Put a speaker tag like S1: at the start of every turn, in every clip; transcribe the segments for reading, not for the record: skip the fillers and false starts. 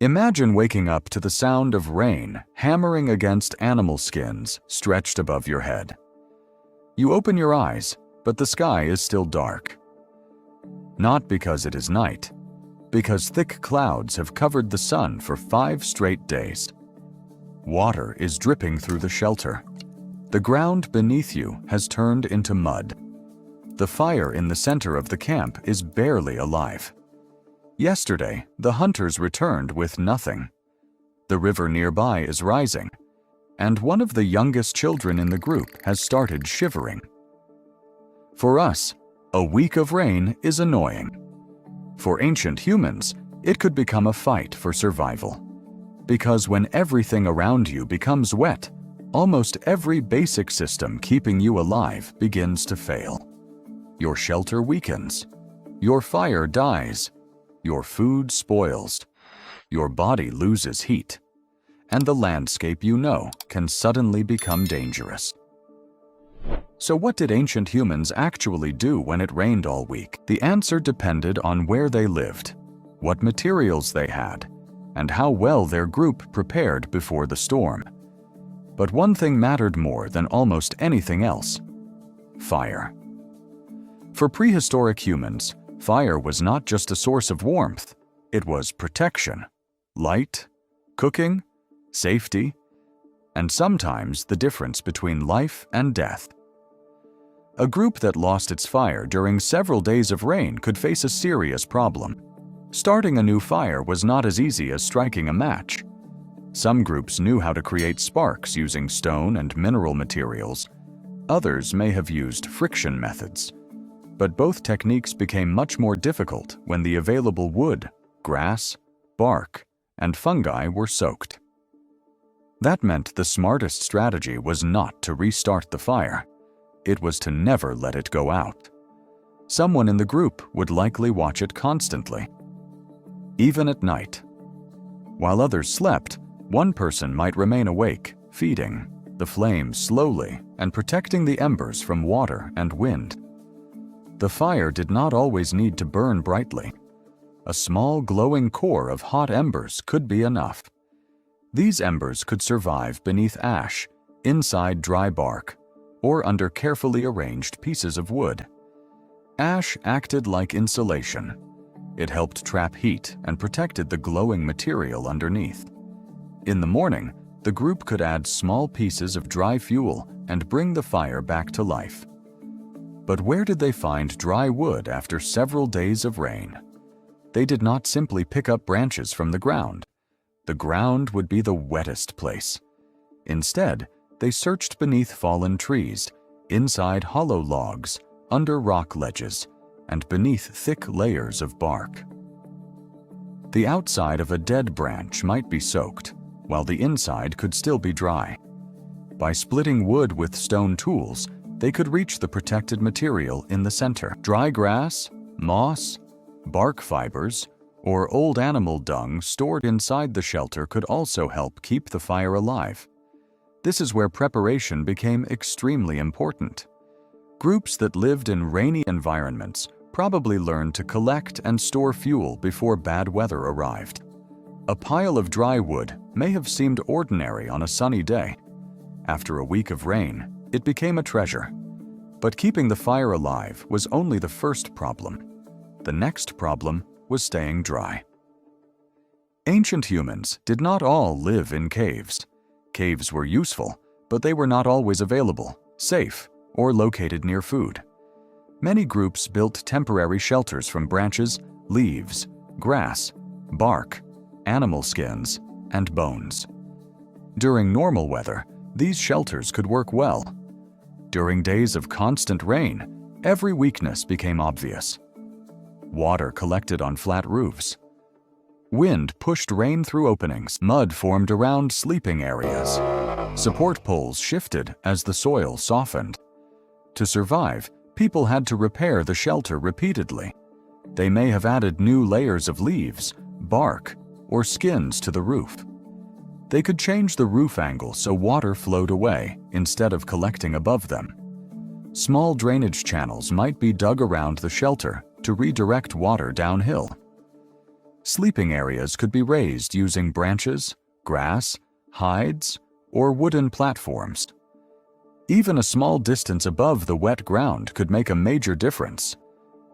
S1: Imagine waking up to the sound of rain hammering against animal skins stretched above your head. You open your eyes, but the sky is still dark. Not because it is night, because thick clouds have covered the sun for 5 straight days. Water is dripping through the shelter. The ground beneath you has turned into mud. The fire in the center of the camp is barely alive. Yesterday, the hunters returned with nothing. The river nearby is rising, and one of the youngest children in the group has started shivering. For us, a week of rain is annoying. For ancient humans, it could become a fight for survival. Because when everything around you becomes wet, almost every basic system keeping you alive begins to fail. Your shelter weakens. Your fire dies. Your food spoils. Your body loses heat. And the landscape you know can suddenly become dangerous. So what did ancient humans actually do when it rained all week? The answer depended on where they lived, what materials they had, and how well their group prepared before the storm. But one thing mattered more than almost anything else: fire. For prehistoric humans, fire was not just a source of warmth, it was protection, light, cooking, safety, and sometimes the difference between life and death. A group that lost its fire during several days of rain could face a serious problem. Starting a new fire was not as easy as striking a match. Some groups knew how to create sparks using stone and mineral materials. Others may have used friction methods. But both techniques became much more difficult when the available wood, grass, bark, and fungi were soaked. That meant the smartest strategy was not to restart the fire. It was to never let it go out. Someone in the group would likely watch it constantly, even at night. While others slept, one person might remain awake, feeding the flame slowly and protecting the embers from water and wind. The fire did not always need to burn brightly. A small glowing core of hot embers could be enough. These embers could survive beneath ash, inside dry bark, or under carefully arranged pieces of wood. Ash acted like insulation. It helped trap heat and protected the glowing material underneath. In the morning, the group could add small pieces of dry fuel and bring the fire back to life. But where did they find dry wood after several days of rain? They did not simply pick up branches from the ground. The ground would be the wettest place. Instead, they searched beneath fallen trees, inside hollow logs, under rock ledges, and beneath thick layers of bark. The outside of a dead branch might be soaked, while the inside could still be dry. By splitting wood with stone tools, they could reach the protected material in the center. Dry grass, moss, bark fibers, or old animal dung stored inside the shelter could also help keep the fire alive. This is where preparation became extremely important. Groups that lived in rainy environments probably learned to collect and store fuel before bad weather arrived. A pile of dry wood may have seemed ordinary on a sunny day. After a week of rain, it became a treasure. But keeping the fire alive was only the first problem. The next problem was staying dry. Ancient humans did not all live in caves. Caves were useful, but they were not always available, safe, or located near food. Many groups built temporary shelters from branches, leaves, grass, bark, animal skins, and bones. During normal weather, these shelters could work well. During days of constant rain, every weakness became obvious. Water collected on flat roofs. Wind pushed rain through openings. Mud formed around sleeping areas. Support poles shifted as the soil softened. To survive, people had to repair the shelter repeatedly. They may have added new layers of leaves, bark, or skins to the roof. They could change the roof angle so water flowed away instead of collecting above them. Small drainage channels might be dug around the shelter to redirect water downhill. Sleeping areas could be raised using branches, grass, hides, or wooden platforms. Even a small distance above the wet ground could make a major difference,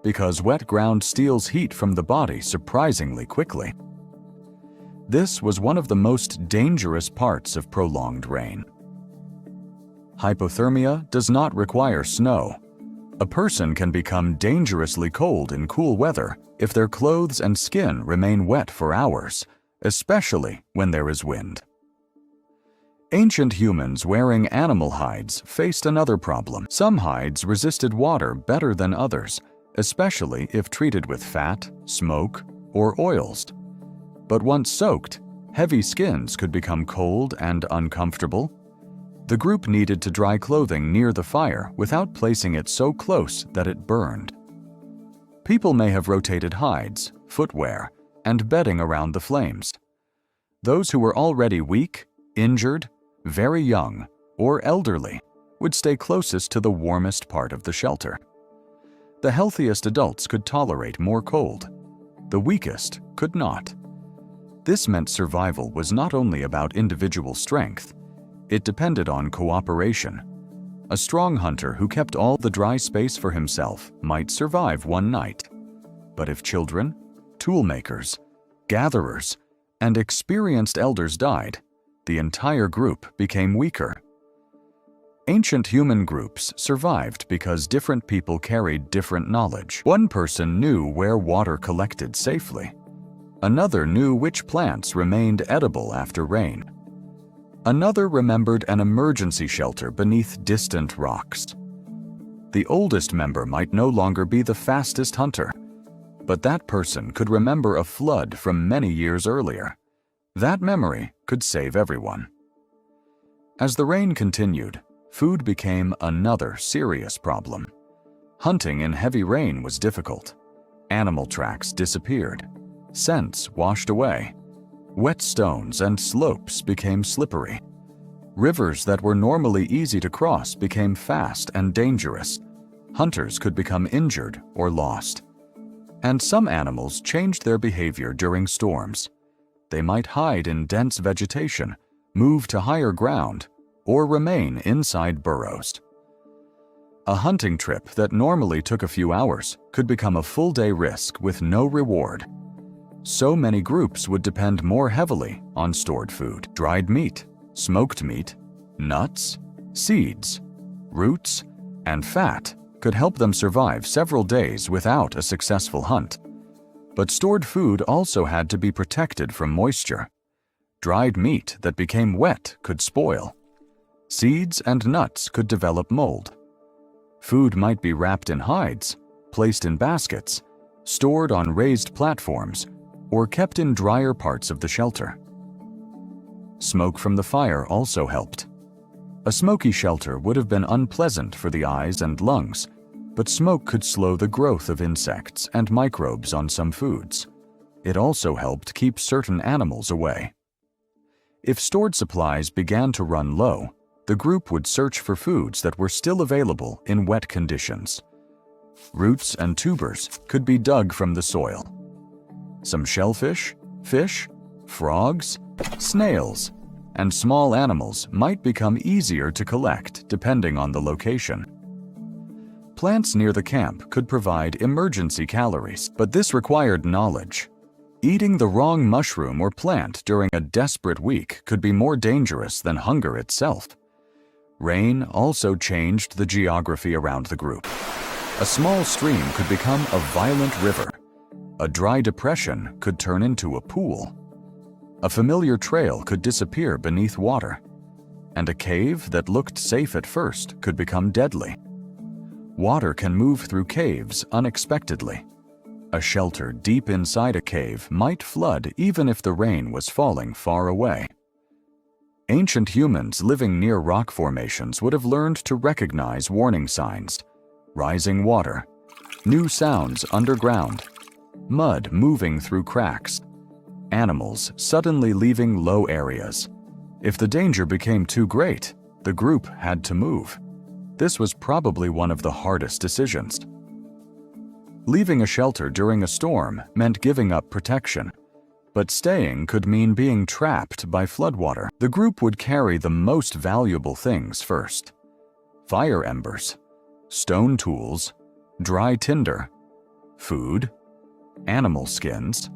S1: because wet ground steals heat from the body surprisingly quickly. This was one of the most dangerous parts of prolonged rain. Hypothermia does not require snow. A person can become dangerously cold in cool weather if their clothes and skin remain wet for hours, especially when there is wind. Ancient humans wearing animal hides faced another problem. Some hides resisted water better than others, especially if treated with fat, smoke, or oils. But once soaked, heavy skins could become cold and uncomfortable. The group needed to dry clothing near the fire without placing it so close that it burned. People may have rotated hides, footwear, and bedding around the flames. Those who were already weak, injured, very young, or elderly would stay closest to the warmest part of the shelter. The healthiest adults could tolerate more cold. The weakest could not. This meant survival was not only about individual strength, it depended on cooperation. A strong hunter who kept all the dry space for himself might survive one night. But if children, toolmakers, gatherers, and experienced elders died, the entire group became weaker. Ancient human groups survived because different people carried different knowledge. One person knew where water collected safely. Another knew which plants remained edible after rain. Another remembered an emergency shelter beneath distant rocks. The oldest member might no longer be the fastest hunter, but that person could remember a flood from many years earlier. That memory could save everyone. As the rain continued, food became another serious problem. Hunting in heavy rain was difficult. Animal tracks disappeared. Scents washed away. Wet stones and slopes became slippery. Rivers that were normally easy to cross became fast and dangerous. Hunters could become injured or lost. And some animals changed their behavior during storms. They might hide in dense vegetation, move to higher ground, or remain inside burrows. A hunting trip that normally took a few hours could become a full-day risk with no reward. So many groups would depend more heavily on stored food. Dried meat, smoked meat, nuts, seeds, roots, and fat could help them survive several days without a successful hunt. But stored food also had to be protected from moisture. Dried meat that became wet could spoil. Seeds and nuts could develop mold. Food might be wrapped in hides, placed in baskets, stored on raised platforms, or kept in drier parts of the shelter. Smoke from the fire also helped. A smoky shelter would have been unpleasant for the eyes and lungs, but smoke could slow the growth of insects and microbes on some foods. It also helped keep certain animals away. If stored supplies began to run low, the group would search for foods that were still available in wet conditions. Roots and tubers could be dug from the soil. Some shellfish, fish, frogs, snails, and small animals might become easier to collect depending on the location. Plants near the camp could provide emergency calories, but this required knowledge. Eating the wrong mushroom or plant during a desperate week could be more dangerous than hunger itself. Rain also changed the geography around the group. A small stream could become a violent river. A dry depression could turn into a pool. A familiar trail could disappear beneath water. And a cave that looked safe at first could become deadly. Water can move through caves unexpectedly. A shelter deep inside a cave might flood even if the rain was falling far away. Ancient humans living near rock formations would have learned to recognize warning signs: rising water, new sounds underground, mud moving through cracks, animals suddenly leaving low areas. If the danger became too great, the group had to move. This was probably one of the hardest decisions. Leaving a shelter during a storm meant giving up protection. But staying could mean being trapped by floodwater. The group would carry the most valuable things first: fire embers, stone tools, dry tinder, food, animal skins.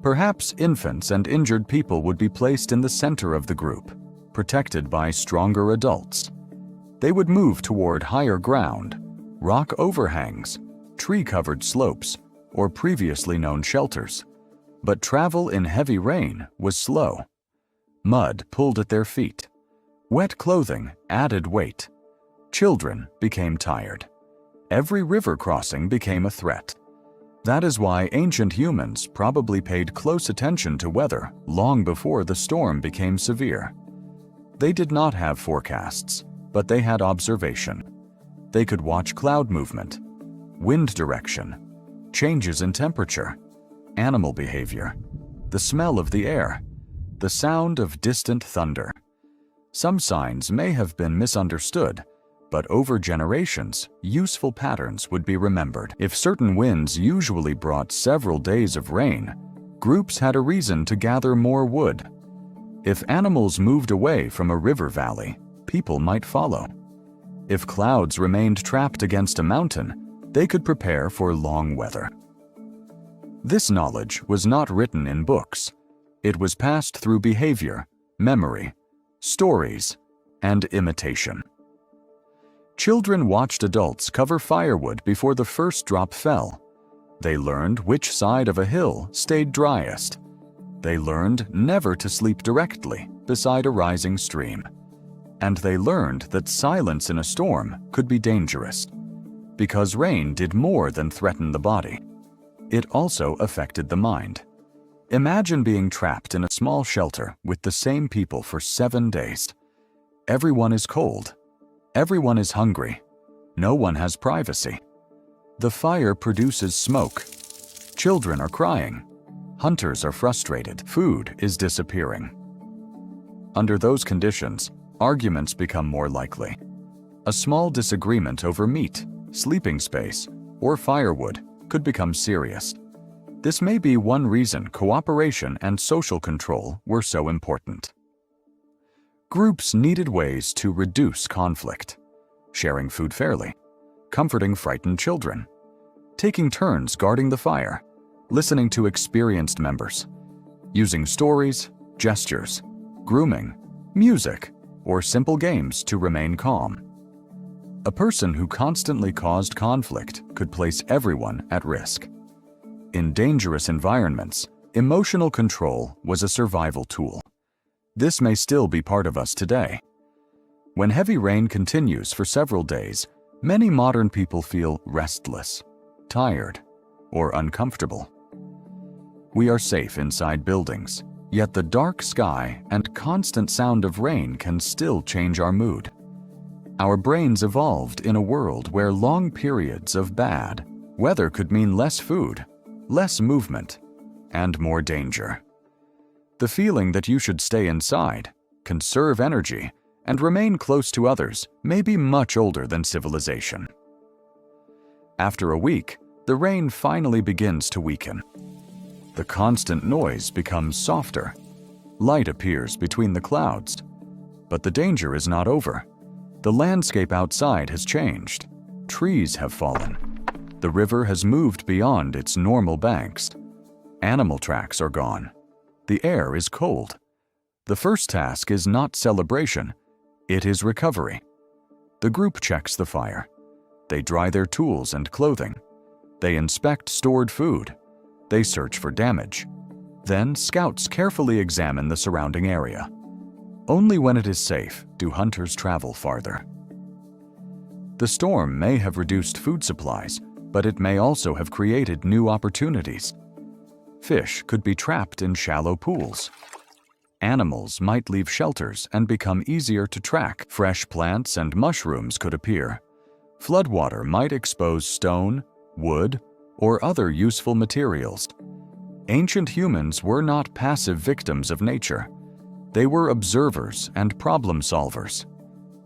S1: Perhaps infants and injured people would be placed in the center of the group, protected by stronger adults. They would move toward higher ground, rock overhangs, tree-covered slopes, or previously known shelters. But travel in heavy rain was slow. Mud pulled at their feet. Wet clothing added weight. Children became tired. Every river crossing became a threat. That is why ancient humans probably paid close attention to weather long before the storm became severe. They did not have forecasts, but they had observation. They could watch cloud movement, wind direction, changes in temperature, animal behavior, the smell of the air, the sound of distant thunder. Some signs may have been misunderstood, but over generations, useful patterns would be remembered. If certain winds usually brought several days of rain, groups had a reason to gather more wood. If animals moved away from a river valley, people might follow. If clouds remained trapped against a mountain, they could prepare for long weather. This knowledge was not written in books. It was passed through behavior, memory, stories, and imitation. Children watched adults cover firewood before the first drop fell. They learned which side of a hill stayed driest. They learned never to sleep directly beside a rising stream. And they learned that silence in a storm could be dangerous, because rain did more than threaten the body. It also affected the mind. Imagine being trapped in a small shelter with the same people for 7 days. Everyone is cold. Everyone is hungry. No one has privacy. The fire produces smoke. Children are crying. Hunters are frustrated. Food is disappearing. Under those conditions, arguments become more likely. A small disagreement over meat, sleeping space, or firewood could become serious. This may be one reason cooperation and social control were so important. Groups needed ways to reduce conflict: sharing food fairly, comforting frightened children, taking turns guarding the fire, listening to experienced members, using stories, gestures, grooming, music, or simple games to remain calm. A person who constantly caused conflict could place everyone at risk. In dangerous environments, emotional control was a survival tool. This may still be part of us today. When heavy rain continues for several days, many modern people feel restless, tired, or uncomfortable. We are safe inside buildings, yet the dark sky and constant sound of rain can still change our mood. Our brains evolved in a world where long periods of bad weather could mean less food, less movement, and more danger. The feeling that you should stay inside, conserve energy, and remain close to others may be much older than civilization. After a week, the rain finally begins to weaken. The constant noise becomes softer. Light appears between the clouds. But the danger is not over. The landscape outside has changed. Trees have fallen. The river has moved beyond its normal banks. Animal tracks are gone. The air is cold. The first task is not celebration, it is recovery. The group checks the fire. They dry their tools and clothing. They inspect stored food. They search for damage. Then scouts carefully examine the surrounding area. Only when it is safe do hunters travel farther. The storm may have reduced food supplies, but it may also have created new opportunities. Fish could be trapped in shallow pools. Animals might leave shelters and become easier to track. Fresh plants and mushrooms could appear. Floodwater might expose stone, wood, or other useful materials. Ancient humans were not passive victims of nature. They were observers and problem solvers.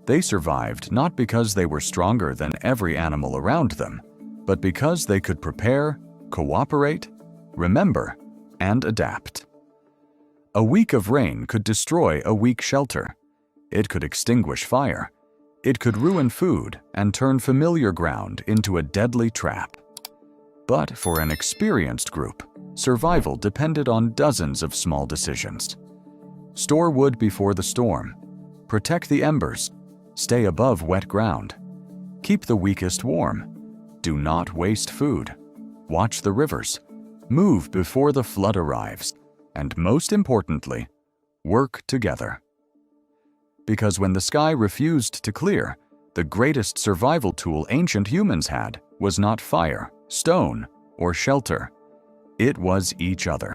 S1: They survived not because they were stronger than every animal around them, but because they could prepare, cooperate, remember, and adapt. A week of rain could destroy a weak shelter. It could extinguish fire. It could ruin food and turn familiar ground into a deadly trap. But for an experienced group, survival depended on dozens of small decisions. Store wood before the storm. Protect the embers. Stay above wet ground. Keep the weakest warm. Do not waste food. Watch the rivers. Move before the flood arrives. And most importantly, work together. Because when the sky refused to clear, the greatest survival tool ancient humans had was not fire, stone, or shelter. It was each other.